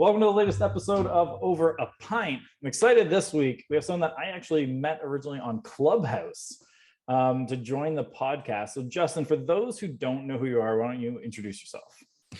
Welcome to the latest episode of Over a Pint. I'm excited this week. We have someone that I actually met originally on Clubhouse to join the podcast. So Justin, for those who don't know who you are, why don't you introduce yourself?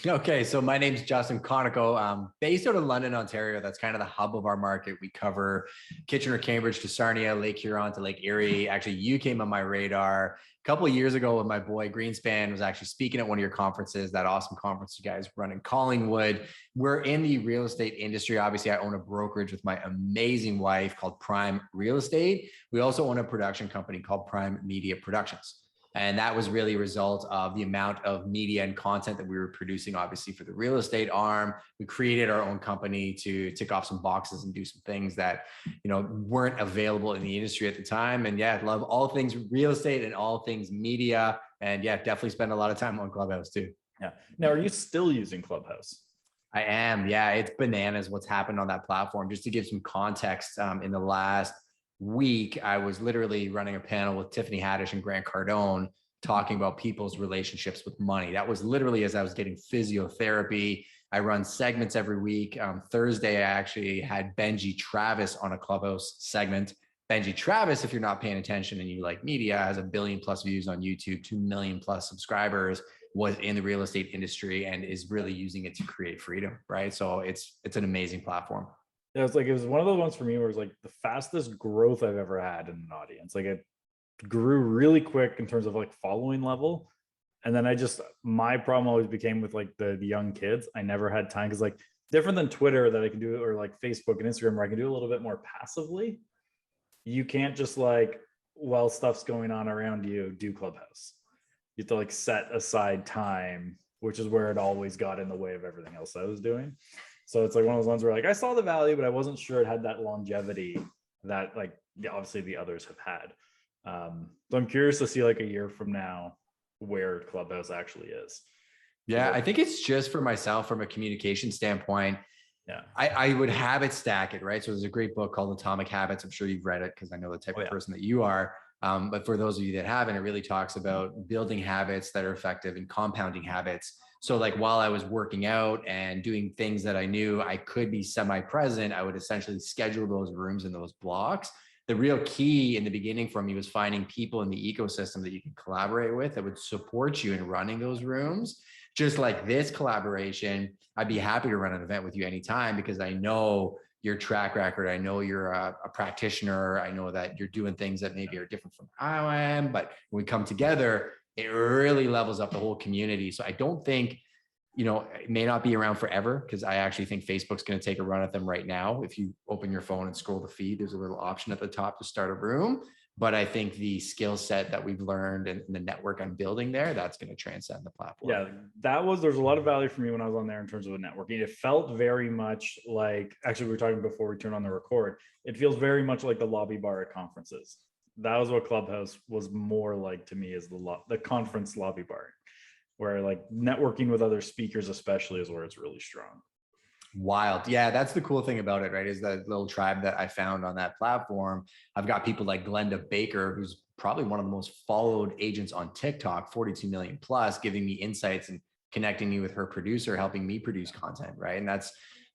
Okay, so my name's Justin Konikow, based out of London, Ontario. That's kind of the hub of our market. We cover Kitchener, Cambridge to Sarnia, Lake Huron to Lake Erie. Actually, you came on my radar a couple of years ago when my boy Greenspan was actually speaking at one of your conferences, that awesome conference you guys run in Collingwood. We're in the real estate industry. Obviously, I own a brokerage with my amazing wife called Prime Real Estate. We also own a production company called Prime Media Productions. And that was really a result of the amount of media and content that we were producing, obviously, for the real estate arm. We created our own company to tick off some boxes and do some things that, weren't available in the industry at the time. And yeah, I love all things real estate and all things media. And yeah, definitely spend a lot of time on Clubhouse too. Yeah. Now, are you still using Clubhouse? I am. Yeah, it's bananas what's happened on that platform. Just to give some context, in the last week, I was literally running a panel with Tiffany Haddish and Grant Cardone talking about people's relationships with money. That was literally as I was getting physiotherapy. I run segments every week. Thursday, I actually had Benji Travis on a Clubhouse segment. Benji Travis, if you're not paying attention and you like media, has 1 billion plus views on YouTube, 2 million plus subscribers, was in the real estate industry and is really using it to create freedom, right? So it's an amazing platform. Yeah, it was one of those ones for me where it was like the fastest growth I've ever had in an audience. Like it grew really quick in terms of like following level. And then my problem always became with like the young kids. I never had time because like different than Twitter that I can do, or like Facebook and Instagram where I can do a little bit more passively. You can't just like, while stuff's going on around you, do Clubhouse. You have to like set aside time, which is where it always got in the way of everything else I was doing. So it's like one of those ones where like I saw the value, but I wasn't sure it had that longevity that like obviously the others have had. So I'm curious to see like a year from now where Clubhouse actually is. Yeah, I think it's just for myself from a communication standpoint. Yeah, I would habit stack it, right? So there's a great book called Atomic Habits. I'm sure you've read it because I know the type of person that you are. But for those of you that haven't, it really talks about building habits that are effective and compounding habits. So like while I was working out and doing things that I knew I could be semi-present, I would essentially schedule those rooms and those blocks. The real key in the beginning for me was finding people in the ecosystem that you can collaborate with that would support you in running those rooms. Just like this collaboration, I'd be happy to run an event with you anytime because I know your track record. I know you're a practitioner. I know that you're doing things that maybe are different from how I am, but when we come together, it really levels up the whole community. So I don't think, it may not be around forever because I actually think Facebook's going to take a run at them right now. If you open your phone and scroll the feed, there's a little option at the top to start a room. But I think the skill set that we've learned and the network I'm building there, that's going to transcend the platform. Yeah, there's a lot of value for me when I was on there in terms of networking. It felt very much like, actually we were talking before we turned on the record, it feels very much like the lobby bar at conferences. That was what Clubhouse was more like to me, is the conference lobby bar, where like networking with other speakers especially is where it's really strong. Wild. Yeah, that's the cool thing about it, right? Is that little tribe that I found on that platform. I've got people like Glenda Baker, who's probably one of the most followed agents on TikTok, 42 million plus, giving me insights and connecting me with her producer, helping me produce content, right? And that's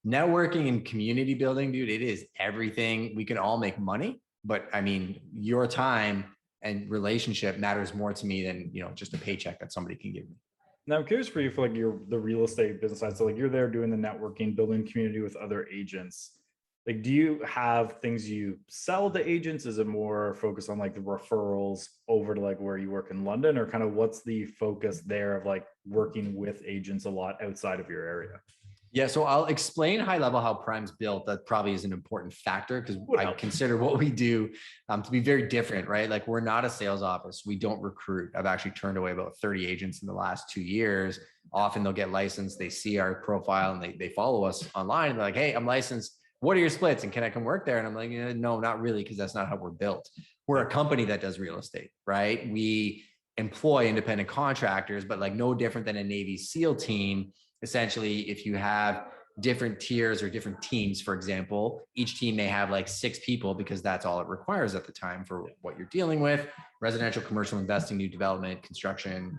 networking and community building, dude. It is everything. We can all make money, but I mean, your time and relationship matters more to me than, just a paycheck that somebody can give me. Now I'm curious for you for like the real estate business side. So like you're there doing the networking, building community with other agents. Like, do you have things you sell to agents? Is it more focused on like the referrals over to like where you work in London, or kind of what's the focus there of like working with agents a lot outside of your area? Yeah, so I'll explain high level how Prime's built. That probably is an important factor because I consider what we do to be very different, right? Like we're not a sales office. We don't recruit. I've actually turned away about 30 agents in the last 2 years. Often they'll get licensed. They see our profile and they follow us online. And they're like, hey, I'm licensed. What are your splits? And can I come work there? And I'm like, no, not really, because that's not how we're built. We're a company that does real estate, right? We employ independent contractors, but like no different than a Navy SEAL team. Essentially, if you have different tiers or different teams, for example, each team may have like 6 people because that's all it requires at the time for what you're dealing with: residential, commercial, investing, new development, construction,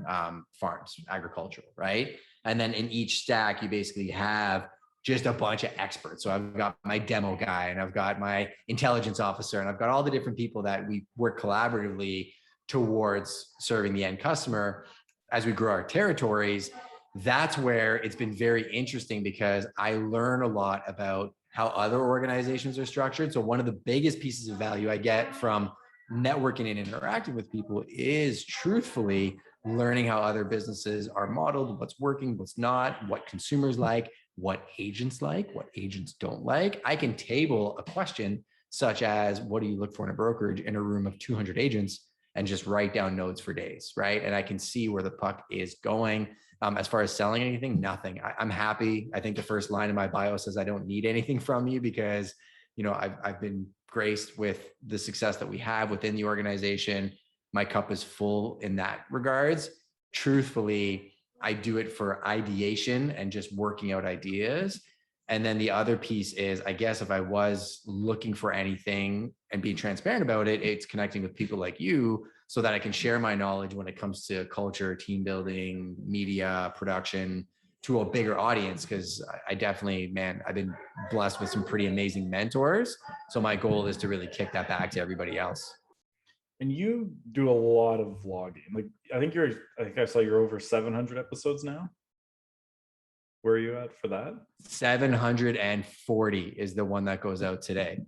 farms, agricultural, right? And then in each stack, you basically have just a bunch of experts. So I've got my demo guy and I've got my intelligence officer and I've got all the different people that we work collaboratively towards serving the end customer as we grow our territories. That's where it's been very interesting because I learn a lot about how other organizations are structured. So one of the biggest pieces of value I get from networking and interacting with people is truthfully learning how other businesses are modeled, what's working, what's not, what consumers like, what agents like, what agents don't like. I can table a question such as, what do you look for in a brokerage in a room of 200 agents, and just write down notes for days, right? And I can see where the puck is going. As far as selling anything, nothing. I'm happy. I think the first line in my bio says I don't need anything from you because, you know, I've been graced with the success that we have within the organization. My cup is full in that regards. Truthfully, I do it for ideation and just working out ideas. And then the other piece is, I guess if I was looking for anything and being transparent about it, it's connecting with people like you so that I can share my knowledge when it comes to culture, team building, media, production to a bigger audience. Because I definitely, man, I've been blessed with some pretty amazing mentors. So my goal is to really kick that back to everybody else. And you do a lot of vlogging. Like, I think I saw you're over 700 episodes now. Where are you at for that? 740 is the one that goes out today.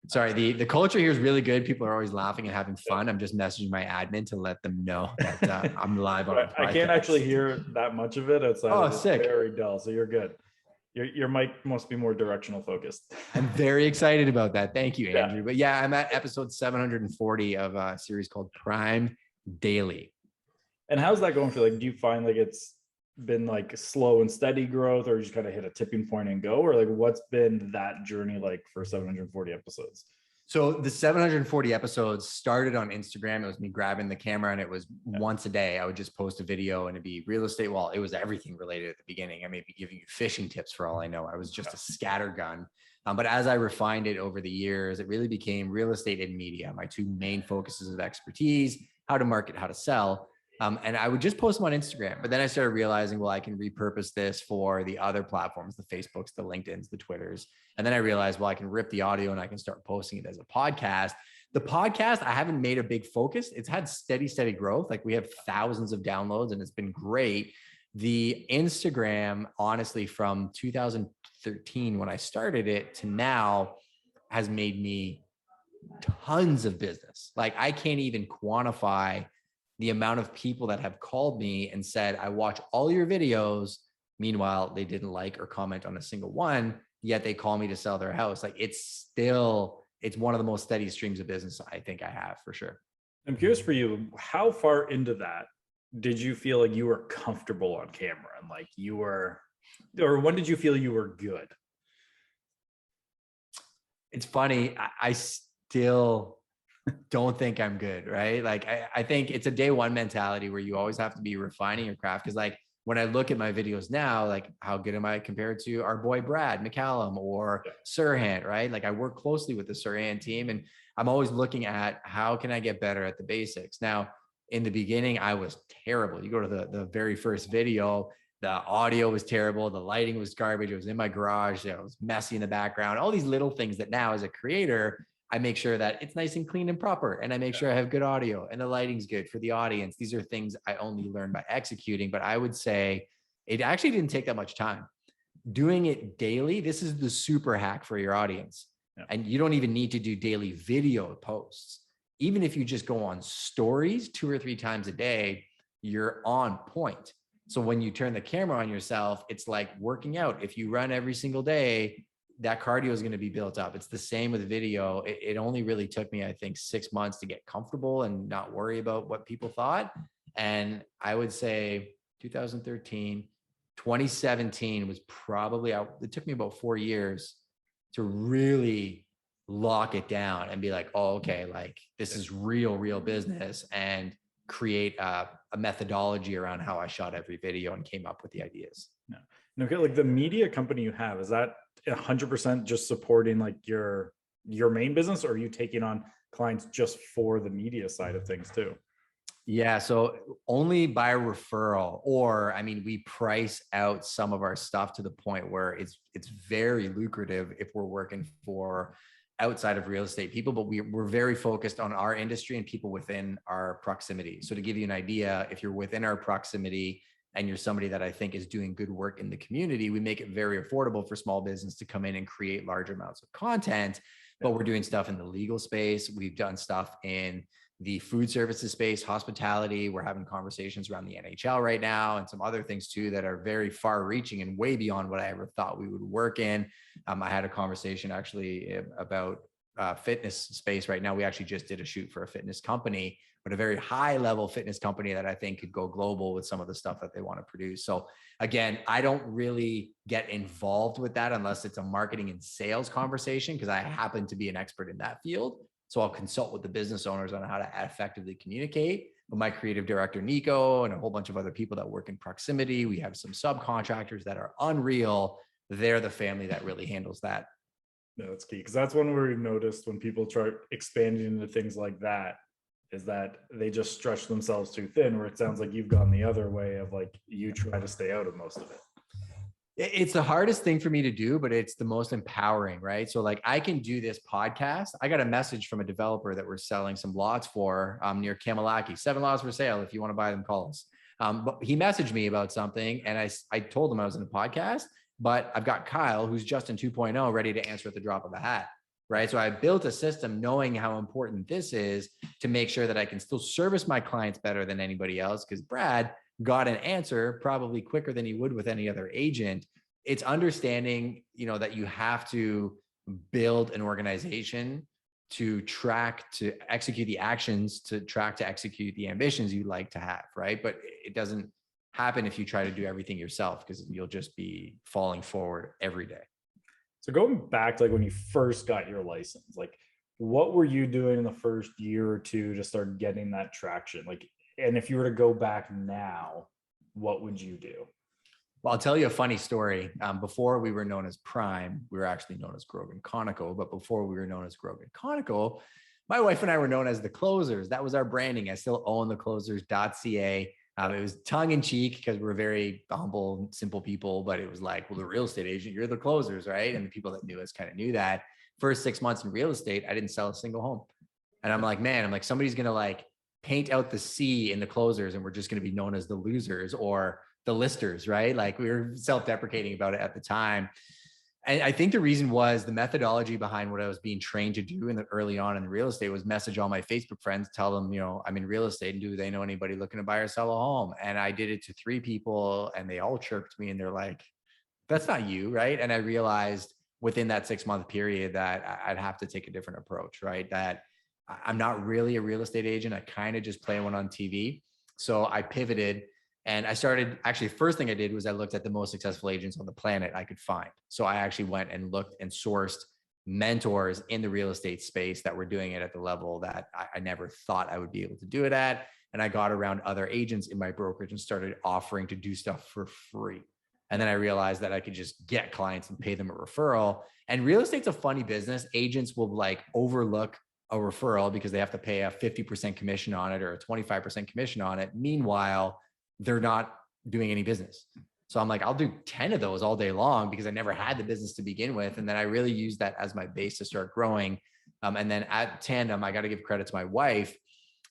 Sorry, the culture here is really good. People are always laughing and having fun. I'm just messaging my admin to let them know that I'm live on. I can't actually hear that much of it outside. Oh, of sick. Very dull. So you're good. Your mic must be more directional focused. I'm very excited about that. Thank you, Andrew. Yeah. But yeah, I'm at episode 740 of a series called Prime Daily. And how's that going for like, do you find like it's been like slow and steady growth, or you just kind of hit a tipping point and go, or like what's been that journey like for 740 episodes? So the 740 episodes started on Instagram. It was me grabbing the camera and it was once a day. I would just post a video and it'd be real estate. Well, it was everything related at the beginning. I may be giving you fishing tips for all I know. I was just a scattergun. But as I refined it over the years, it really became real estate and media, my two main focuses of expertise, how to market, how to sell. And I would just post them on Instagram. But then I started realizing, well, I can repurpose this for the other platforms, the Facebooks, the LinkedIns, the Twitters. And then I realized, well, I can rip the audio and I can start posting it as a podcast. The podcast, I haven't made a big focus. It's had steady growth. Like we have thousands of downloads and it's been great. The Instagram, honestly, from 2013, when I started it to now, has made me tons of business. Like I can't even quantify the amount of people that have called me and said, I watch all your videos. Meanwhile, they didn't like or comment on a single one, yet they call me to sell their house. Like it's one of the most steady streams of business I think I have for sure. I'm curious for you, how far into that did you feel like you were comfortable on camera and like you were, or when did you feel you were good? It's funny. I still don't think I'm good, right? Like I think it's a day one mentality where you always have to be refining your craft. Cause like when I look at my videos now, like how good am I compared to our boy Brad McCallum or Sirhan, right? Like I work closely with the Sirhan team and I'm always looking at how can I get better at the basics. Now, in the beginning, I was terrible. You go to the very first video, the audio was terrible. The lighting was garbage. It was in my garage. It was messy in the background, all these little things that now as a creator, I make sure that it's nice and clean and proper. And I make sure I have good audio and the lighting's good for the audience. These are things I only learned by executing, but I would say it actually didn't take that much time. Doing it daily, this is the super hack for your audience. Yeah. And you don't even need to do daily video posts. Even if you just go on stories 2 or 3 times a day, you're on point. So when you turn the camera on yourself, it's like working out. If you run every single day, that cardio is going to be built up. It's the same with video. It only really took me, I think, 6 months to get comfortable and not worry about what people thought. And I would say 2013, 2017 was probably out. It took me about 4 years to really lock it down and be like, oh, okay, like this is real business, and create a methodology around how I shot every video and came up with the ideas. No. Okay, like the media company you have, is that 100% just supporting like your main business, or are you taking on clients just for the media side of things too? Yeah, so only by referral, or I mean, we price out some of our stuff to the point where it's very lucrative if we're working for outside of real estate people, but we're very focused on our industry and people within our proximity. So to give you an idea, if you're within our proximity and you're somebody that I think is doing good work in the community, we make it very affordable for small business to come in and create large amounts of content. But we're doing stuff in the legal space. We've done stuff in the food services space, hospitality. We're having conversations around the NHL right now and some other things too that are very far reaching and way beyond what I ever thought we would work in. I had a conversation actually about fitness space right now. We actually just did a shoot for a fitness company, but a very high level fitness company that I think could go global with some of the stuff that they want to produce. So again, I don't really get involved with that unless it's a marketing and sales conversation, because I happen to be an expert in that field. So I'll consult with the business owners on how to effectively communicate. But my creative director, Nico, and a whole bunch of other people that work in proximity, we have some subcontractors that are unreal. They're the family that really handles that. No, that's key, because that's one where we've noticed when people try expanding into things like that, is that they just stretch themselves too thin, where it sounds like you've gone the other way of like, you try to stay out of most of it. It's the hardest thing for me to do, but it's the most empowering, right? So like I can do this podcast. I got a message from a developer that we're selling some lots for near Kamalaki, 7 lots for sale. If you want to buy them, call us. But he messaged me about something and I told him I was in a podcast, but I've got Kyle, who's Justin 2.0, ready to answer at the drop of a hat, right? So I built a system knowing how important this is to make sure that I can still service my clients better than anybody else, because Brad got an answer probably quicker than he would with any other agent. It's understanding, that you have to build an organization to track, to execute the actions, to track, to execute the ambitions you'd like to have, right? But it doesn't happen if you try to do everything yourself, because you'll just be falling forward every day. So going back to like when you first got your license, like what were you doing in the first year or two to start getting that traction? Like, and if you were to go back now, what would you do? Well, I'll tell you a funny story. Before we were known as Prime, we were actually known as Konikow. But before we were known as Konikow, my wife and I were known as the Closers. That was our branding. I still own the closers.ca. It was tongue in cheek because we're very humble, simple people, but it was like, well, the real estate agent, you're the closers, right? And the people that knew us kind of knew that. First 6 months in real estate, I didn't sell a single home. And I'm like, man, somebody's going to like paint out the C in the closers and we're just going to be known as the losers or the listers, right? Like we were self-deprecating about it at the time. And I think the reason was the methodology behind what I was being trained to do in the early on in the real estate was message all my Facebook friends, tell them, I'm in real estate and do they know anybody looking to buy or sell a home? And I did it to 3 people and they all chirped me and they're like, that's not you, right? And I realized within that 6-month period that I'd have to take a different approach, right? That I'm not really a real estate agent. I kind of just play one on TV. So I pivoted. And I started, actually, first thing I did was I looked at the most successful agents on the planet I could find. So I actually went and looked and sourced mentors in the real estate space that were doing it at the level that I never thought I would be able to do it at. And I got around other agents in my brokerage and started offering to do stuff for free. And then I realized that I could just get clients and pay them a referral. And real estate's a funny business. Agents will like overlook a referral because they have to pay a 50% commission on it or a 25% commission on it. Meanwhile, they're not doing any business. So I'm like, I'll do 10 of those all day long because I never had the business to begin with. And then I really used that as my base to start growing. And then at Tandem, I got to give credit to my wife.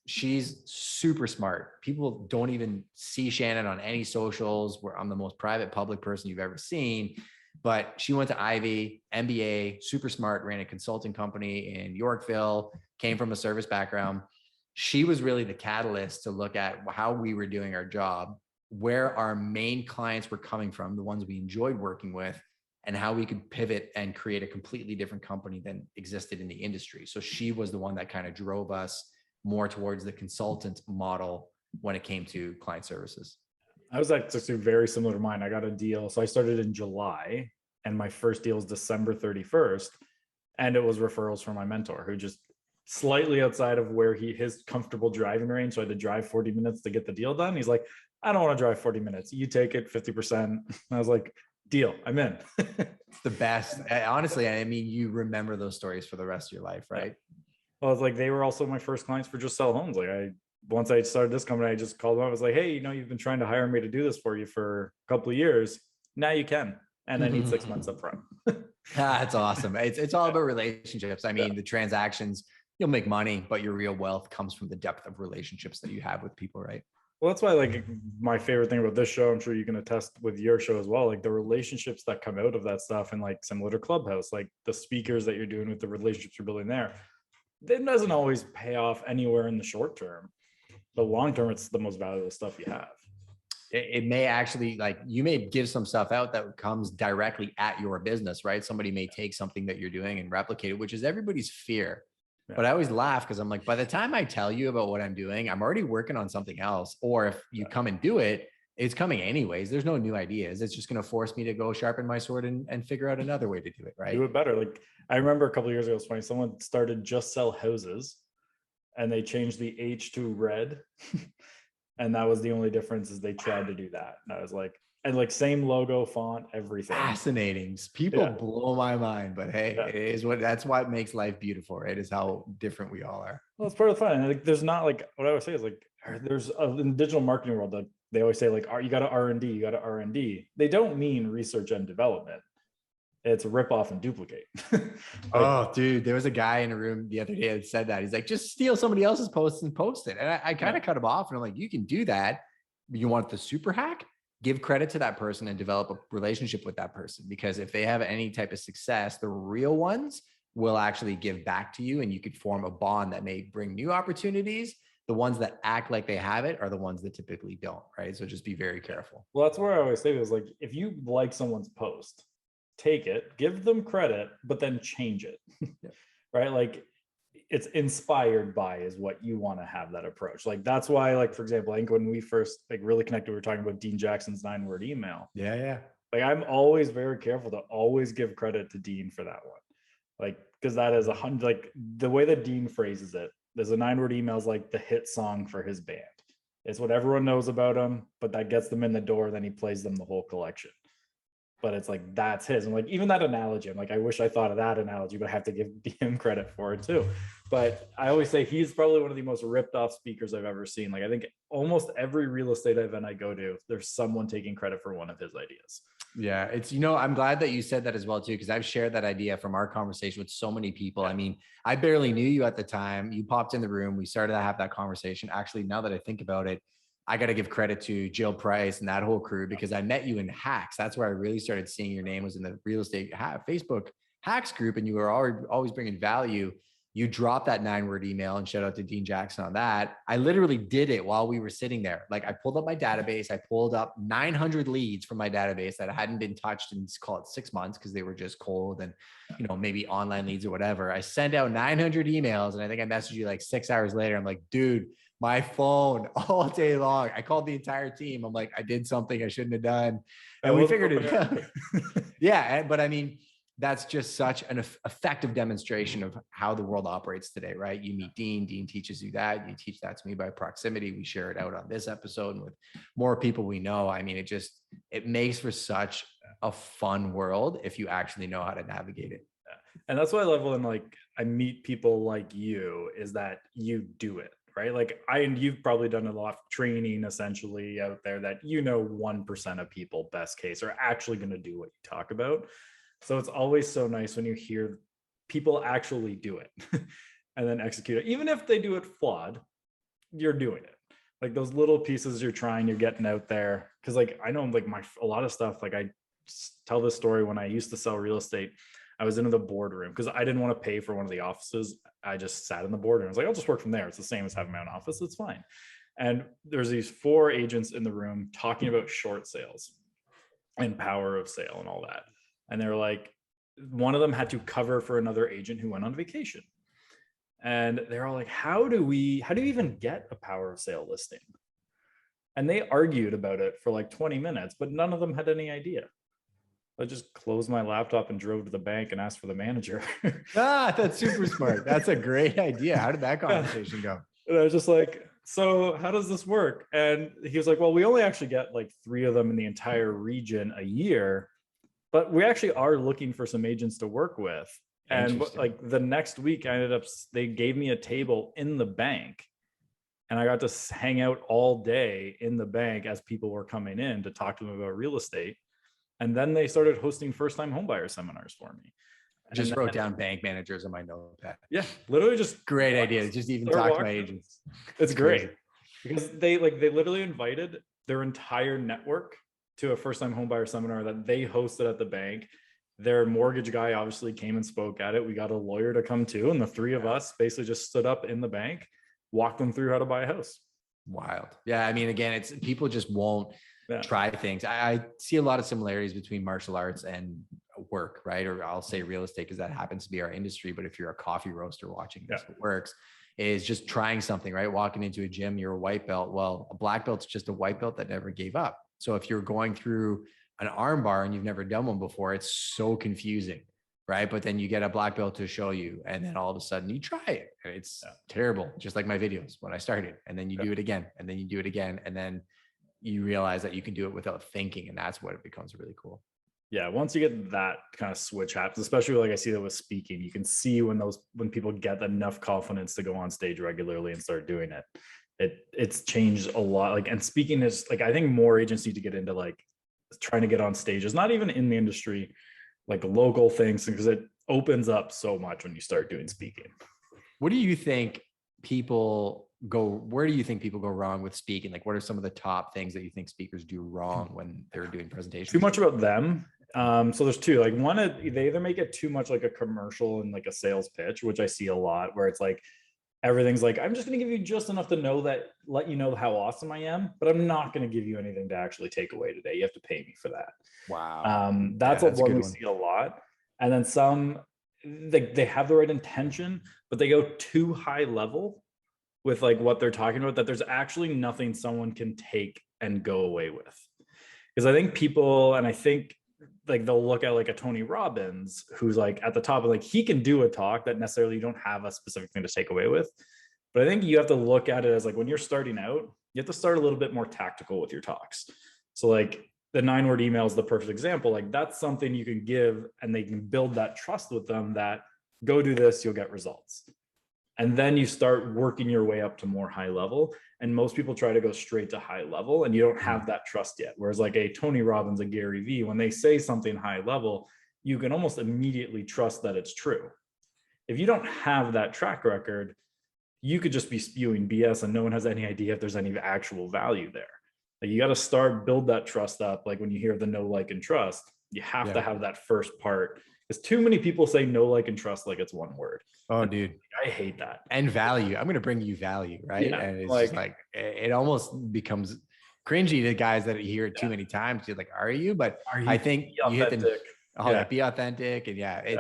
She's super smart. People don't even see Shannon on any socials where I'm the most private public person you've ever seen. But she went to Ivy, MBA, super smart, ran a consulting company in Yorkville, came from a service background. She was really the catalyst to look at how we were doing our job, where our main clients were coming from, the ones we enjoyed working with, and how we could pivot and create a completely different company than existed in the industry. So she was the one that kind of drove us more towards the consultant model when it came to client services. I was actually very similar to mine. I got a deal. So I started in July and my first deal is December 31st. And it was referrals from my mentor who just slightly outside of where his comfortable driving range. So I had to drive 40 minutes to get the deal done. He's like, I don't want to drive 40 minutes. You take it 50%. I was like, deal, I'm in. It's the best. Honestly, I mean, you remember those stories for the rest of your life, right? Well, it's like they were also my first clients for Just Sell Homes. Like once I started this company, I just called them up. I was like, hey, you've been trying to hire me to do this for you for a couple of years. Now you can. And I need 6 months up front. That's awesome. It's all about relationships. I mean, the transactions, you'll make money, but your real wealth comes from the depth of relationships that you have with people, right? Well, that's why, like, my favorite thing about this show, I'm sure you can attest with your show as well, like the relationships that come out of that stuff, and like similar to Clubhouse, like the speakers that you're doing with the relationships you're building there, it doesn't always pay off anywhere in the short term. The long term, it's the most valuable stuff you have. It may actually, like, you may give some stuff out that comes directly at your business, right? Somebody may take something that you're doing and replicate it, which is everybody's fear. Yeah. But I always laugh because I'm like, by the time I tell you about what I'm doing, I'm already working on something else. Or if you come and do it, it's coming anyways. There's no new ideas. It's just going to force me to go sharpen my sword and figure out another way to do it, right? Do it better. Like, I remember a couple of years ago, it was funny. Someone started Just Sell Houses and they changed the H to red. And that was the only difference, is they tried to do that. And I was like, and like same logo, font, everything. Fascinating. People blow my mind, but hey, it is that's what makes life beautiful, right? Is how different we all are. Well, it's part of the fun. And like, there's not, like, what I would say is, like, there's in the digital marketing world that they always say, like, you got to R&D, you got to R&D. They don't mean research and development. It's rip off and duplicate. Oh, dude, there was a guy in a room the other day that said that. He's like, just steal somebody else's posts and post it. And I kind of cut him off, and I'm like, you can do that. You want the super hack? Give credit to that person and develop a relationship with that person, because if they have any type of success, the real ones will actually give back to you, and you could form a bond that may bring new opportunities. The ones that act like they have it are the ones that typically don't, right? So just be very careful. Well, that's where I always say is, like, if you like someone's post, take it, give them credit, but then change it. Right? Like, it's inspired by is what you want to have that approach. Like, that's why, like, for example, I think when we first like really connected, we were talking about Dean Jackson's 9-word email. Yeah. Like, I'm always very careful to always give credit to Dean for that one. Like, because that is like the way that Dean phrases it, there's a 9-word email is like the hit song for his band. It's what everyone knows about him, but that gets them in the door. Then he plays them the whole collection. But it's like, that's his. And like, even that analogy, I'm like, I wish I thought of that analogy, but I have to give him credit for it too. But I always say he's probably one of the most ripped off speakers I've ever seen. Like, I think almost every real estate event I go to, there's someone taking credit for one of his ideas. Yeah, it's, I'm glad that you said that as well too, because I've shared that idea from our conversation with so many people. I mean, I barely knew you at the time. You popped in the room. We started to have that conversation. Actually, now that I think about it, I got to give credit to Jill Price and that whole crew, because I met you in Hacks. That's where I really started seeing your name, was in the real estate Facebook Hacks group. And you were always bringing value. You dropped that 9-word email, and shout out to Dean Jackson on that. I literally did it while we were sitting there. Like, I pulled up my database. I pulled up 900 leads from my database that hadn't been touched in, call it 6 months, because they were just cold and, maybe online leads or whatever. I sent out 900 emails, and I think I messaged you like 6 hours later. I'm like, dude, my phone all day long. I called the entire team. I'm like, I did something I shouldn't have done. And we figured it out. Yeah. But I mean, that's just such an effective demonstration of how the world operates today, right? You meet Dean. Dean teaches you that. You teach that to me by proximity. We share it out on this episode and with more people we know. I mean, it makes for such a fun world if you actually know how to navigate it. And that's why I love when, like, I meet people like you, is that you do it. Right? Like, and you've probably done a lot of training essentially out there that 1% of people, best case, are actually going to do what you talk about. So it's always so nice when you hear people actually do it and then execute it. Even if they do it flawed, you're doing it. Like, those little pieces you're getting out there. Cause like, I know, like, a lot of stuff, like, I tell this story when I used to sell real estate. I was in the boardroom because I didn't want to pay for one of the offices. I just sat in the boardroom. I was like, I'll just work from there. It's the same as having my own office. It's fine. And there's these 4 agents in the room talking about short sales and power of sale and all that. And they're like, one of them had to cover for another agent who went on vacation. And they're all like, how do you even get a power of sale listing? And they argued about it for like 20 minutes, but none of them had any idea. I just closed my laptop and drove to the bank and asked for the manager. That's super smart. That's a great idea. How did that conversation go? And I was just like, so how does this work? And he was like, well, we only actually get like 3 of them in the entire region a year, but we actually are looking for some agents to work with. And like the next week, they gave me a table in the bank and I got to hang out all day in the bank as people were coming in to talk to them about real estate. And then they started hosting first-time homebuyer seminars for me. Just wrote down bank managers on my notepad. Yeah, literally just great idea. Just even talk to my agents. It's great because they literally invited their entire network to a first-time homebuyer seminar that they hosted at the bank. Their mortgage guy obviously came and spoke at it. We got a lawyer to come too, and the three of us basically just stood up in the bank, walked them through how to buy a house. Wild. Yeah, I mean, again, it's people just won't try things. I see a lot of similarities between martial arts and work, right? Or I'll say real estate because that happens to be our industry. But if you're a coffee roaster watching this, what works is just trying something, right? Walking into a gym, you're a white belt. Well, a black belt's just a white belt that never gave up. So if you're going through an arm bar and you've never done one before, it's so confusing, right? But then you get a black belt to show you, and then all of a sudden you try it. It's terrible, just like my videos when I started. And then you do it again, and then you do it again, and then you realize that you can do it without thinking, and that's what it becomes really cool. Yeah, once you get that kind of switch happens, especially like I see that with speaking, you can see when people get enough confidence to go on stage regularly and start doing it. It's changed a lot. Like, and speaking is like, I think more agents need to get into like trying to get on stages, not even in the industry, like local things, because it opens up so much when you start doing speaking. What do you think where do you think people go wrong with speaking? Like, what are some of the top things that you think speakers do wrong when they're doing presentations? Too much about them. So there's two, like one, they either make it too much like a commercial and like a sales pitch, which I see a lot, where it's like, everything's like, I'm just going to give you just enough to let you know how awesome I am, but I'm not going to give you anything to actually take away today. You have to pay me for that. Wow. That's one we see a lot. And then some, they have the right intention, but they go too high level with like what they're talking about, that there's actually nothing someone can take and go away with. Because I think people, and I think like they'll look at like a Tony Robbins, who's like at the top of like, he can do a talk that necessarily you don't have a specific thing to take away with. But I think you have to look at it as like, when you're starting out, you have to start a little bit more tactical with your talks. So like the 9-word email is the perfect example. Like that's something you can give, and they can build that trust with them that go do this, you'll get results. And then you start working your way up to more high level. And most people try to go straight to high level, and you don't have that trust yet. Whereas like a Tony Robbins, a Gary Vee, when they say something high level, you can almost immediately trust that it's true. If you don't have that track record, you could just be spewing BS and no one has any idea if there's any actual value there. Like, you got to build that trust up. Like when you hear the know, like, and trust, you have to have that first part. Because too many people say know, like, and trust like it's one word. Oh, dude, I hate that. And value. I'm going to bring you value, right? Yeah, and it's just like, it almost becomes cringy to guys that hear it too many times. You're like, are you? But I think you hit be authentic. And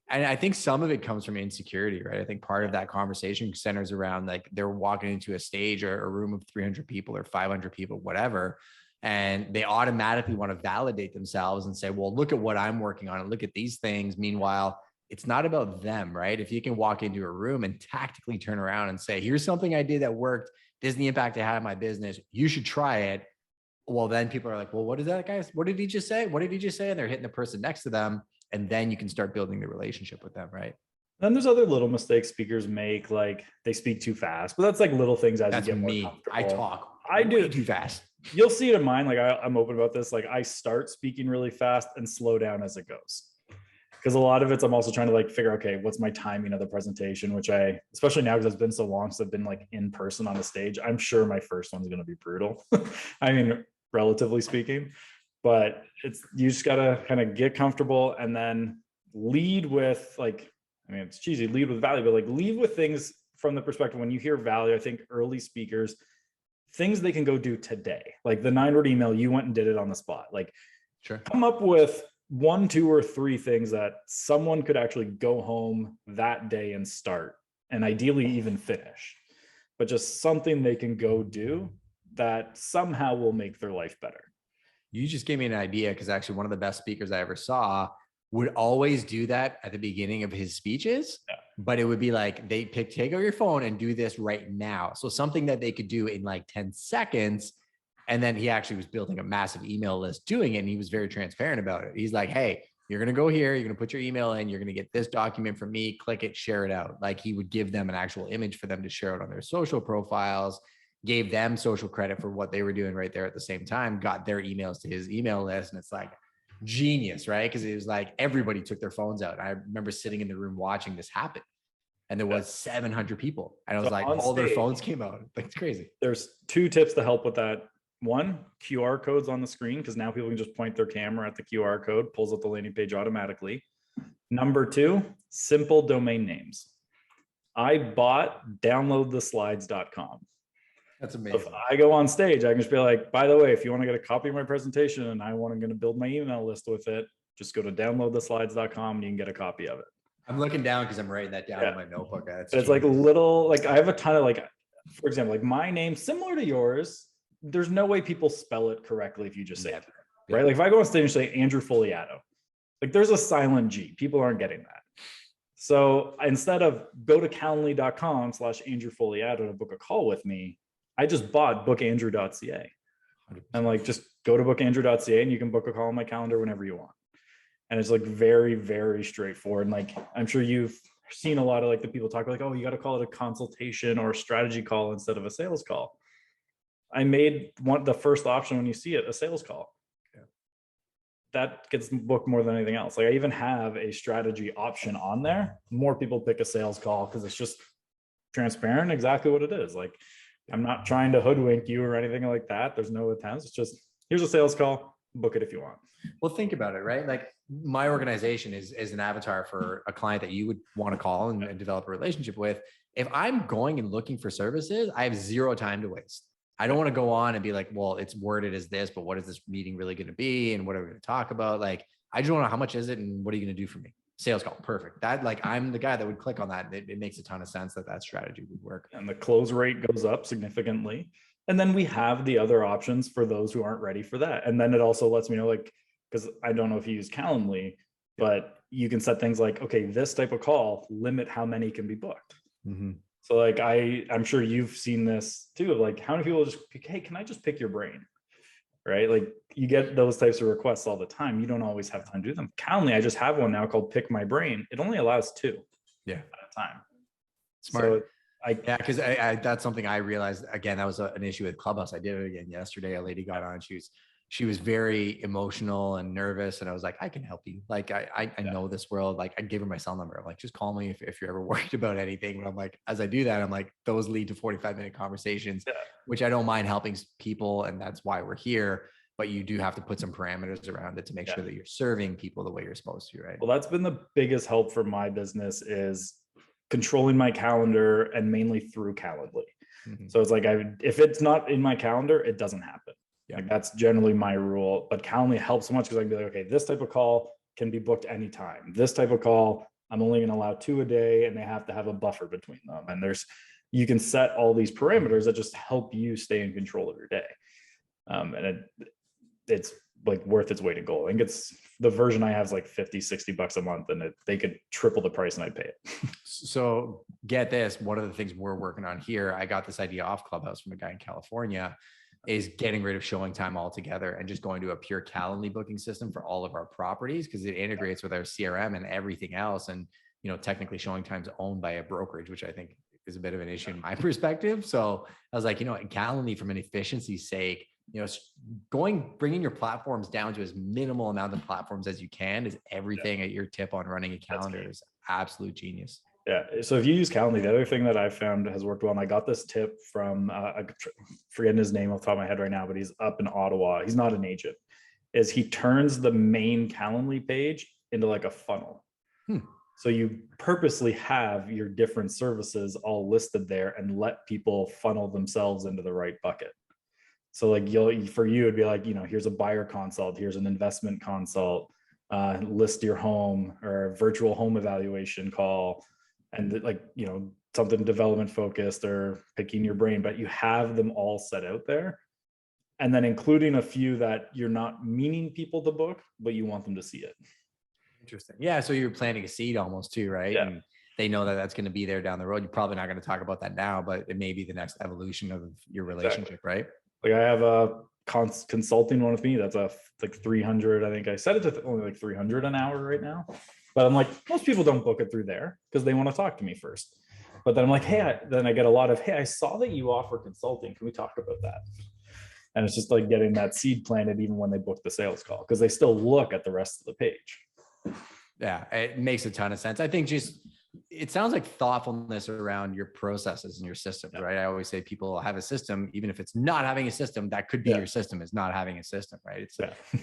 and I think some of it comes from insecurity, right? I think part of that conversation centers around like they're walking into a stage or a room of 300 people or 500 people, whatever. And they automatically want to validate themselves and say, well, look at what I'm working on and look at these things. Meanwhile, it's not about them, right? If you can walk into a room and tactically turn around and say, here's something I did that worked. This is the impact it had on my business. You should try it. Well, then people are like, well, what is that, guys? What did he just say? What did he just say? And they're hitting the person next to them. And then you can start building the relationship with them, right? Then there's other little mistakes speakers make, like they speak too fast, but that's like little things as you get more comfortable. I talk. I do too fast. You'll see it in mine. Like I'm open about this. Like I start speaking really fast and slow down as it goes. Because a lot of it's, I'm also trying to like figure, okay, what's my timing of the presentation, which especially now, because it's been so long since I've been like in person on the stage, I'm sure my first one's going to be brutal. I mean, relatively speaking, but you just got to kind of get comfortable and then lead with like, I mean, it's cheesy, lead with value, but like lead with things from the perspective, when you hear value, I think early speakers, things they can go do today, like the 9-word email, you went and did it on the spot. Like, come up with 1, 2, or 3 things that someone could actually go home that day and start, and ideally even finish, but just something they can go do that somehow will make their life better. You just gave me an idea, because actually one of the best speakers I ever saw would always do that at the beginning of his speeches, but it would be like, take out your phone and do this right now. So something that they could do in like 10 seconds. And then he actually was building a massive email list doing it. And he was very transparent about it. He's like, hey, you're going to go here, you're going to put your email in, you're going to get this document from me, click it, share it out. Like he would give them an actual image for them to share it on their social profiles, gave them social credit for what they were doing right there at the same time, got their emails to his email list. And it's like genius, right? Because it was like everybody took their phones out. I remember sitting in the room watching this happen. And there was 700 people. And I was like, all their phones came out. Like, it's crazy. There's 2 tips to help with that. One, QR codes on the screen, because now people can just point their camera at the QR code, pulls up the landing page automatically. Number 2, simple domain names. I bought downloadtheslides.com. That's amazing. If I go on stage, I can just be like, by the way, if you want to get a copy of my presentation and I'm going to build my email list with it, just go to downloadtheslides.com and you can get a copy of it. I'm looking down because I'm writing that down in my notebook. It's like little, like I have a ton of like, for example, like my name, similar to yours, there's no way people spell it correctly if you just say it, right? Like if I go on stage and say Andrew Foliato, like there's a silent G, people aren't getting that. So instead of go to calendly.com/Andrew Foliato to book a call with me, I just bought bookandrew.ca. And like, just go to bookandrew.ca and you can book a call on my calendar whenever you want. And it's like very, very straightforward. And like, I'm sure you've seen a lot of like the people talk like, oh, you got to call it a consultation or a strategy call instead of a sales call. I made the first option when you see it, a sales call. Yeah. That gets booked more than anything else. Like I even have a strategy option on there. More people pick a sales call because it's just transparent, exactly what it is. Like I'm not trying to hoodwink you or anything like that. There's no attempts. It's just, here's a sales call, book it if you want. Well, think about it, right? Like my organization is an avatar for a client that you would want to call and develop a relationship with. If I'm going and looking for services, I have 0 time to waste. I don't want to go on and be like, well, it's worded as this, but what is this meeting really going to be? And what are we going to talk about? Like, I just want to know how much is it and what are you going to do for me? Sales call. Perfect. That like, I'm the guy that would click on that. It makes a ton of sense that strategy would work. And the close rate goes up significantly. And then we have the other options for those who aren't ready for that. And then it also lets me know, like, because I don't know if you use Calendly, but you can set things like, okay, this type of call, limit how many can be booked. Mm-hmm. So like, I'm sure you've seen this too, of like how many people just pick, hey, can I just pick your brain? Right? Like you get those types of requests all the time. You don't always have time to do them. Calendly, I just have one now called Pick My Brain. It only allows 2 at a time. Smart. So because that's something I realized, again, that was an issue with Clubhouse. I did it again yesterday. A lady got on, she was very emotional and nervous. And I was like, I can help you. Like, I know this world. Like I gave her my cell number. I'm like, just call me if you're ever worried about anything. But I'm like, as I do that, I'm like, those lead to 45-minute conversations, which I don't mind helping people. And that's why we're here. But you do have to put some parameters around it to make sure that you're serving people the way you're supposed to, right? Well, that's been the biggest help for my business is controlling my calendar and mainly through Calendly. Mm-hmm. So it's like, if it's not in my calendar, it doesn't happen. Yeah. Like that's generally my rule, but Calendly helps so much because I can be like, okay, this type of call can be booked anytime. This type of call, I'm only going to allow 2 a day and they have to have a buffer between them. And you can set all these parameters that just help you stay in control of your day. And it's like worth its weight in gold. I think it's the version I have is like $50-$60 a month and they could triple the price and I'd pay it. So get this, one of the things we're working on here, I got this idea off Clubhouse from a guy in California, is getting rid of showing time altogether and just going to a pure Calendly booking system for all of our properties because it integrates with our CRM and everything else. And, technically showing time's owned by a brokerage, which I think is a bit of an issue in my perspective. So I was like, Calendly from an efficiency sake, bringing your platforms down to as minimal amount of platforms as you can is everything at your tip on running a calendar is absolute genius. Yeah. So if you use Calendly, the other thing that I found has worked well, and I got this tip from, forgetting his name off the top of my head right now, but he's up in Ottawa. He's not an agent, is he turns the main Calendly page into like a funnel. So you purposely have your different services all listed there and let people funnel themselves into the right bucket. So like for you, it'd be like, here's a buyer consult, here's an investment consult, list your home or virtual home evaluation call. And like, something development focused or picking your brain, but you have them all set out there. And then including a few that you're not meaning people to book, but you want them to see it. Interesting. Yeah. So you're planting a seed almost too, right? Yeah. And they know that that's going to be there down the road. You're probably not going to talk about that now, but it may be the next evolution of your relationship, right? Like I have a consulting one with me that's like 300. I think I set it to only like 300 an hour right now, but I'm like, most people don't book it through there because they want to talk to me first. But then I'm like, hey, then I get a lot of, hey, I saw that you offer consulting. Can we talk about that? And it's just like getting that seed planted even when they book the sales call, because they still look at the rest of the page. Yeah, it makes a ton of sense. I think it sounds like thoughtfulness around your processes and your systems, right? I always say people have a system, even if it's not having a system, that could be your system is not having a system, right?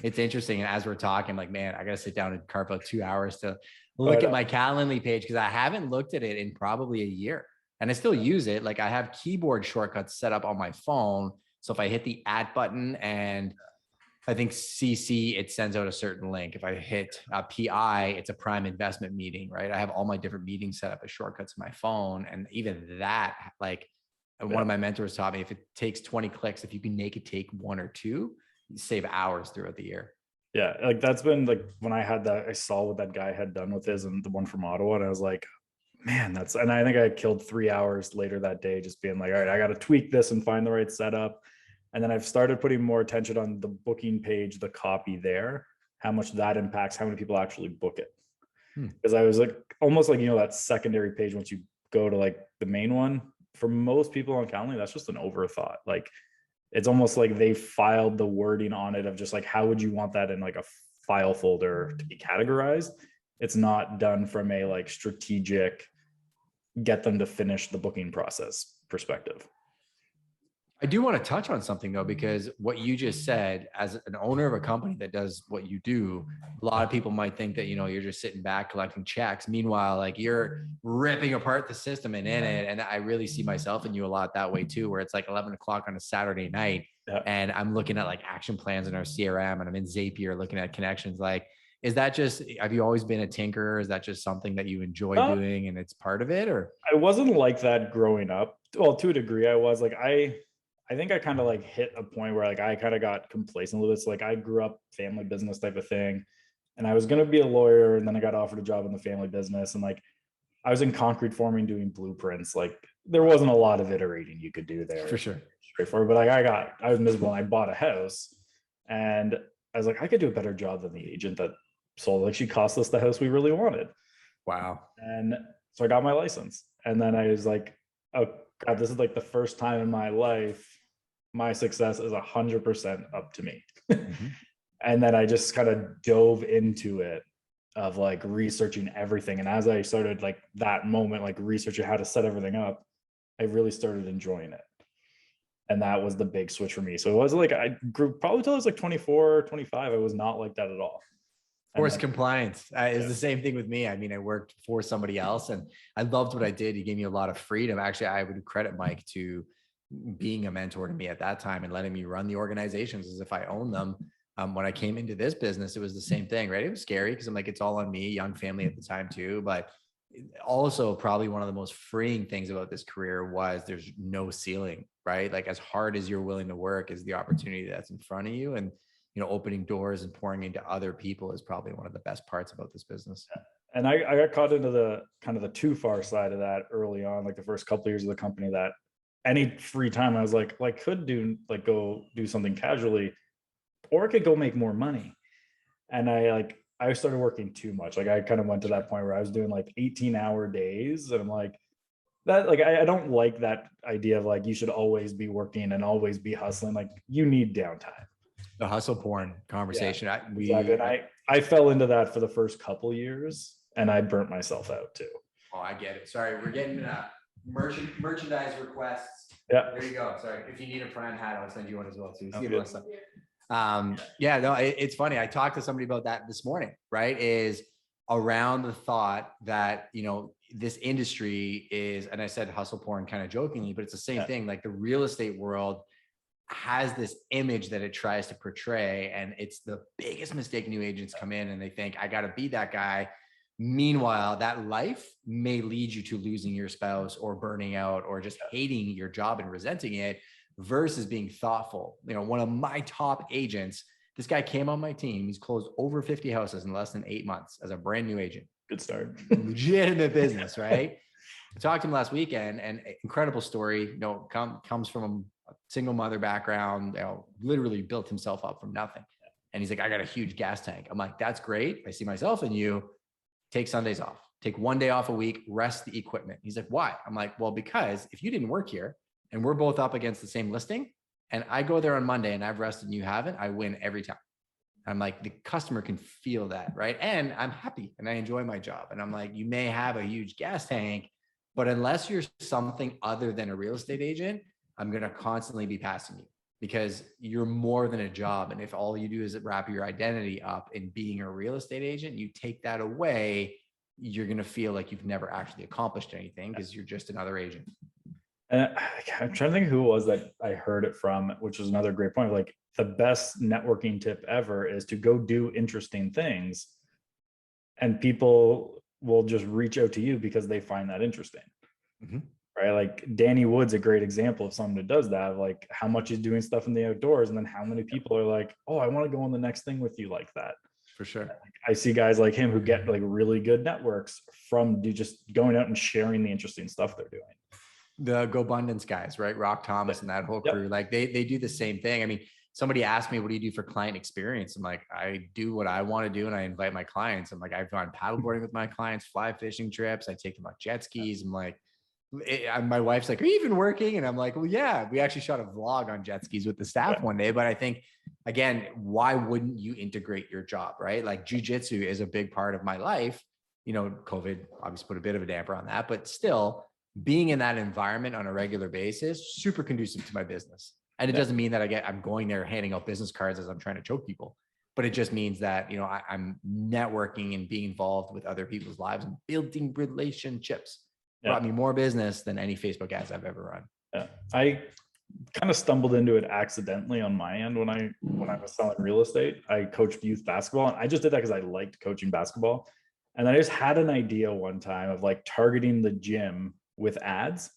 It's interesting. And as we're talking, like, man, I got to sit down and carve out 2 hours to look at my Calendly page, because I haven't looked at it in probably a year, and I still use it. Like I have keyboard shortcuts set up on my phone. So if I hit the @ button and I think CC, it sends out a certain link. If I hit PI, it's a prime investment meeting, right? I have all my different meetings set up as shortcuts on my phone. And even that, like one of my mentors taught me, if it takes 20 clicks, if you can make it take 1 or 2, you save hours throughout the year. Yeah, like that's been like when I had that, I saw what that guy had done with his and the one from Ottawa, and I was like, man, and I think I killed 3 hours later that day just being like, all right, I got to tweak this and find the right setup. And then I've started putting more attention on the booking page, the copy there, how much that impacts how many people actually book it. Because I was like, almost like, that secondary page, once you go to like the main one, for most people on Calendly, that's just an overthought. Like it's almost like they filed the wording on it of just like, how would you want that in like a file folder to be categorized? It's not done from a like strategic, get them to finish the booking process perspective. I do want to touch on something though, because what you just said, as an owner of a company that does what you do, a lot of people might think that, you're just sitting back collecting checks. Meanwhile, like you're ripping apart the system and in it. And I really see myself and you a lot that way too, where it's like 11 o'clock on a Saturday night and I'm looking at like action plans in our CRM and I'm in Zapier looking at connections. Like, is that just, have you always been a tinkerer? Is that just something that you enjoy doing and it's part of it? Or I wasn't like that growing up. Well, to a degree I was like, I think I kind of like hit a point where like I kind of got complacent a little bit. So like I grew up family business type of thing, and I was going to be a lawyer, and then I got offered a job in the family business, and like I was in concrete forming doing blueprints. Like there wasn't a lot of iterating you could do there. For sure. Straightforward. But like I was miserable, and I bought a house, and I was like, I could do a better job than the agent that sold. Like she cost us the house we really wanted. Wow. And so I got my license, and then I was like, oh God, this is like the first time in my life my success is 100% up to me. And then I just kind of dove into it of like researching everything. And as I started like that moment, like researching how to set everything up, I really started enjoying it. And that was the big switch for me. So it was like, I grew probably till I was like 24, 25. I was not like that at all. Forced compliance is the same thing with me. I mean, I worked for somebody else and I loved what I did. He gave me a lot of freedom. Actually, I would credit Mike to being a mentor to me at that time and letting me run the organizations as if I own them. When I came into this business, it was the same thing, right? It was scary because I'm like, it's all on me, young family at the time too. But also probably one of the most freeing things about this career was there's no ceiling, right? Like as hard as you're willing to work is the opportunity that's in front of you. And, opening doors and pouring into other people is probably one of the best parts about this business. And I got caught into the kind of the too far side of that early on, like the first couple of years of the company, that any free time I was like, well, I could go do something casually, or I could go make more money. And I started working too much. Like I kind of went to that point where I was doing like 18-hour days. And I'm like, that, like, I don't like that idea of like, you should always be working and always be hustling. Like you need downtime. The hustle porn conversation. Yeah, exactly. And I fell into that for the first couple years and I burnt myself out too. Oh, I get it. Sorry. We're getting merchandise requests. Yeah. There you go. Sorry. If you need a Prime hat, I'll send you one as well too. Yeah, no, it's funny. I talked to somebody about that this morning, right? Is around the thought that, this industry is, and I said hustle porn kind of jokingly, but it's the same thing. Like the real estate world has this image that it tries to portray. And it's the biggest mistake. New agents come in and they think, I got to be that guy. Meanwhile, that life may lead you to losing your spouse or burning out or just hating your job and resenting it versus being thoughtful. One of my top agents, this guy came on my team. He's closed over 50 houses in less than 8 months as a brand new agent. Good start. Legitimate business, right? I talked to him last weekend and incredible story, comes from single mother background, literally built himself up from nothing. And he's like, I got a huge gas tank. I'm like, that's great. I see myself in you. Take Sundays off, take 1 day off a week, rest the equipment. He's like, why? I'm like, well, because if you didn't work here and we're both up against the same listing and I go there on Monday and I've rested and you haven't, I win every time. I'm like, the customer can feel that, right? And I'm happy and I enjoy my job. And I'm like, you may have a huge gas tank, but unless you're something other than a real estate agent, I'm going to constantly be passing you because you're more than a job. And if all you do is wrap your identity up in being a real estate agent, you take that away, you're going to feel like you've never actually accomplished anything because you're just another agent. And I'm trying to think who it was that I heard it from, which was another great point. Like the best networking tip ever is to go do interesting things and people will just reach out to you because they find that interesting. Mm-hmm. Right? Like Danny Wood's a great example of someone that does that, like how much he's doing stuff in the outdoors and then how many people are like, oh, I want to go on the next thing with you like that. For sure. I see guys like him who get like really good networks from just going out and sharing the interesting stuff they're doing. The GoBundance guys, right? Rock Thomas and that whole crew, like they do the same thing. I mean, somebody asked me, what do you do for client experience? I'm like, I do what I want to do. And I invite my clients. I'm like, I've gone paddleboarding with my clients, fly fishing trips. I take them on jet skis. I'm like, my wife's like, are you even working? And I'm like, well, yeah, we actually shot a vlog on jet skis with the staff one day. But I think, again, why wouldn't you integrate your job, right? Like jujitsu is a big part of my life. You know, COVID obviously put a bit of a damper on that, but still being in that environment on a regular basis, super conducive to my business. And it doesn't mean that I'm going there handing out business cards as I'm trying to choke people, but it just means that, you know, I'm networking and being involved with other people's lives and building relationships. Brought me more business than any Facebook ads I've ever run. Yeah. I kind of stumbled into it accidentally on my end when I was selling real estate. I coached youth basketball and I just did that because I liked coaching basketball. And I just had an idea one time of like targeting the gym with ads,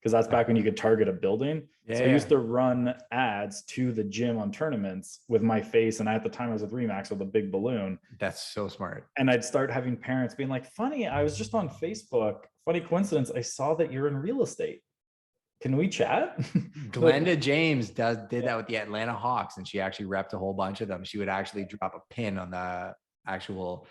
because that's back when you could target a building. So I used to run ads to the gym on tournaments with my face. And at the time I was with Remax with a big balloon. That's so smart. And I'd start having parents being like, funny, I was just on Facebook. Funny coincidence. I saw that you're in real estate. Can we chat? Glenda James did that with the Atlanta Hawks. And she actually repped a whole bunch of them. She would actually drop a pin on the actual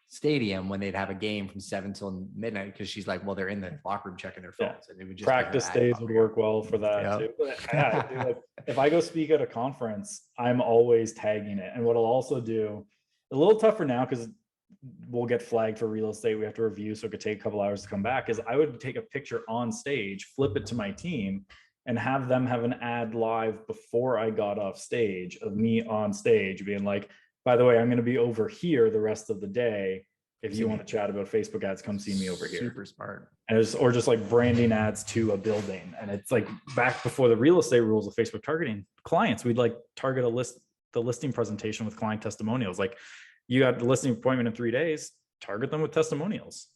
stadium when they'd have a game from 7 till midnight, because she's like, well, they're in the locker room checking their phones. And it would just practice days would work well for that too. But like, if I go speak at a conference, I'm always tagging it. And what I'll also do, a little tougher now because we'll get flagged for real estate, we have to review, so it could take a couple hours to come back, is I would take a picture on stage, flip it to my team, and have them have an ad live before I got off stage of me on stage being like, by the way, I'm going to be over here the rest of the day. If you want to chat about Facebook ads, come see me over here. Super smart. And or just like branding ads to a building. And it's like back before the real estate rules of Facebook targeting clients, we'd like target the listing presentation with client testimonials. Like you got the listing appointment in 3 days, target them with testimonials.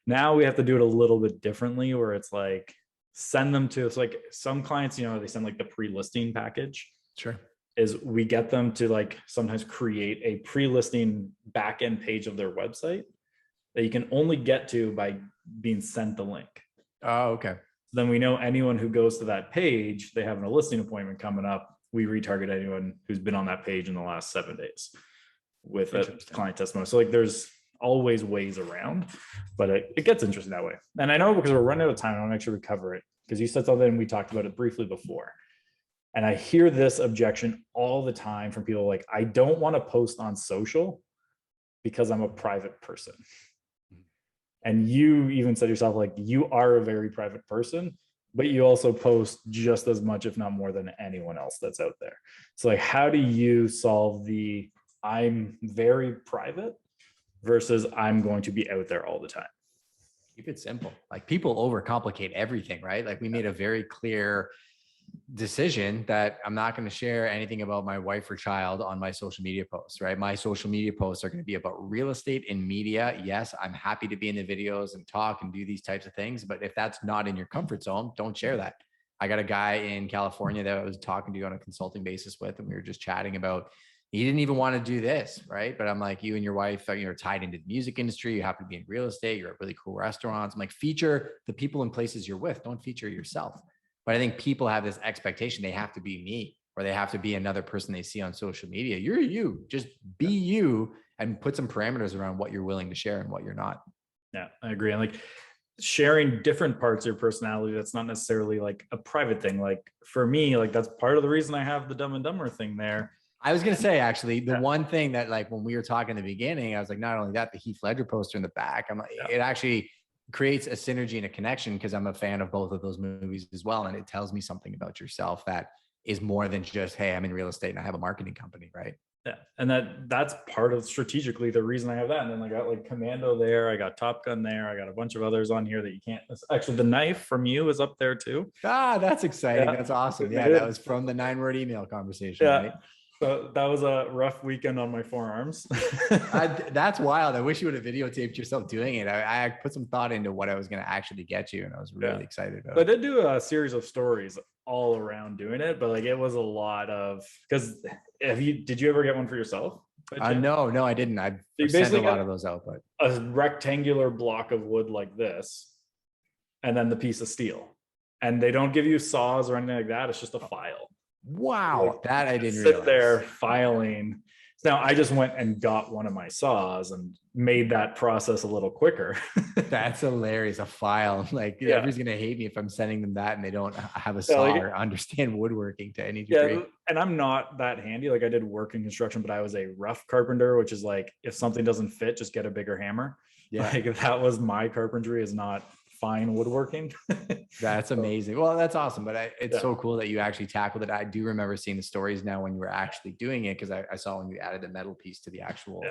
Now we have to do it a little bit differently where it's like send them to, it's like some clients, you know, they send like the pre-listing package. Sure. Is we get them to like sometimes create a pre-listing back-end page of their website that you can only get to by being sent the link. Oh, okay. Then we know anyone who goes to that page, they have a listing appointment coming up. We retarget anyone who's been on that page in the last 7 days with a client testimony. So like there's always ways around, but it gets interesting that way. And I know because we're running out of time, I want to make sure we cover it because you said something and we talked about it briefly before. And I hear this objection all the time from people like, I don't want to post on social because I'm a private person. And you even said yourself, like, you are a very private person, but you also post just as much, if not more than anyone else that's out there. So like, how do you solve the I'm very private versus I'm going to be out there all the time? Keep it simple. Like people overcomplicate everything, right? Like we made a very clear decision that I'm not going to share anything about my wife or child on my social media posts, right? My social media posts are going to be about real estate and media. Yes, I'm happy to be in the videos and talk and do these types of things, but if that's not in your comfort zone, don't share that. I got a guy in California that I was talking to on a consulting basis with, and we were just chatting about, he didn't even want to do this, right? But I'm like, you and your wife, you're tied into the music industry. You happen to be in real estate. You're at really cool restaurants. I'm like, feature the people and places you're with. Don't feature yourself. But I think people have this expectation they have to be me, or they have to be another person they see on social media. You're you, just be you, and put some parameters around what you're willing to share and what you're not. Yeah, I agree. And like sharing different parts of your personality, that's not necessarily like a private thing. Like for me, like that's part of the reason I have the Dumb and Dumber thing there. I was going to say, actually, the one thing that, like, when we were talking in the beginning, I was like, not only that, the Heath Ledger poster in the back, I'm like, it actually creates a synergy and a connection, because I'm a fan of both of those movies as well. And it tells me something about yourself that is more than just, hey, I'm in real estate and I have a marketing company, right? Yeah. And that's part of strategically the reason I have that. And then I got like Commando there, I got Top Gun there, I got a bunch of others on here that you can't. Actually, the knife from you is up there too. Ah, that's exciting. That's awesome. Yeah, that was from the 9-word email conversation, right? So that was a rough weekend on my forearms. That's wild. I wish you would have videotaped yourself doing it. I put some thought into what I was going to actually get you, and I was really excited about it. I did do a series of stories all around doing it, but like it was a lot of, because did you ever get one for yourself? No, I didn't. I've sent a lot of those out, but a rectangular block of wood like this, and then the piece of steel, and they don't give you saws or anything like that. It's just a file. Wow, that I didn't sit realize. There filing. Now I just went and got one of my saws and made that process a little quicker. That's hilarious. A file, like everybody's gonna hate me if I'm sending them that and they don't have a saw or understand woodworking to any degree. Yeah, and I'm not that handy. Like I did work in construction, but I was a rough carpenter, which is like if something doesn't fit, just get a bigger hammer. Yeah, like if that was my carpentry, is not fine woodworking. That's amazing. Well, that's awesome. But it's so cool that you actually tackled it. I do remember seeing the stories now when you were actually doing it, because I saw when you added the metal piece to the actual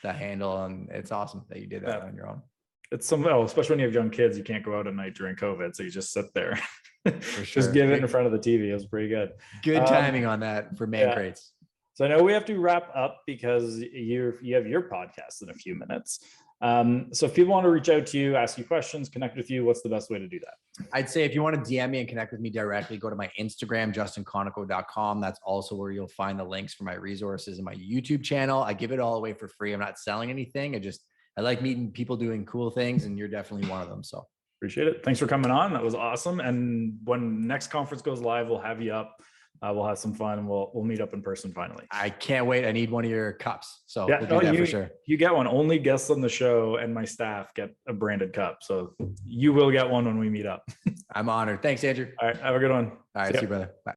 the handle, and it's awesome that you did that on your own. It's especially when you have young kids, you can't go out at night during COVID, so you just sit there. For sure. Just give it in front of the TV. It was pretty good. Good timing on that for man crates. So I know we have to wrap up because you have your podcast in a few minutes. So if people want to reach out to you, ask you questions, connect with you, what's the best way to do that? I'd say if you want to DM me and connect with me directly, go to my Instagram, justinkonikow.com. That's also where you'll find the links for my resources and my YouTube channel. I give it all away for free. I'm not selling anything. I like meeting people doing cool things, and you're definitely one of them. So appreciate it. Thanks for coming on. That was awesome. And when next conference goes live, we'll have you up. We'll have some fun, and we'll meet up in person finally. I can't wait. I need one of your cups. So we'll do that for sure. You get one. Only guests on the show and my staff get a branded cup. So you will get one when we meet up. I'm honored. Thanks, Andrew. All right. Have a good one. All right. See you, brother. Bye.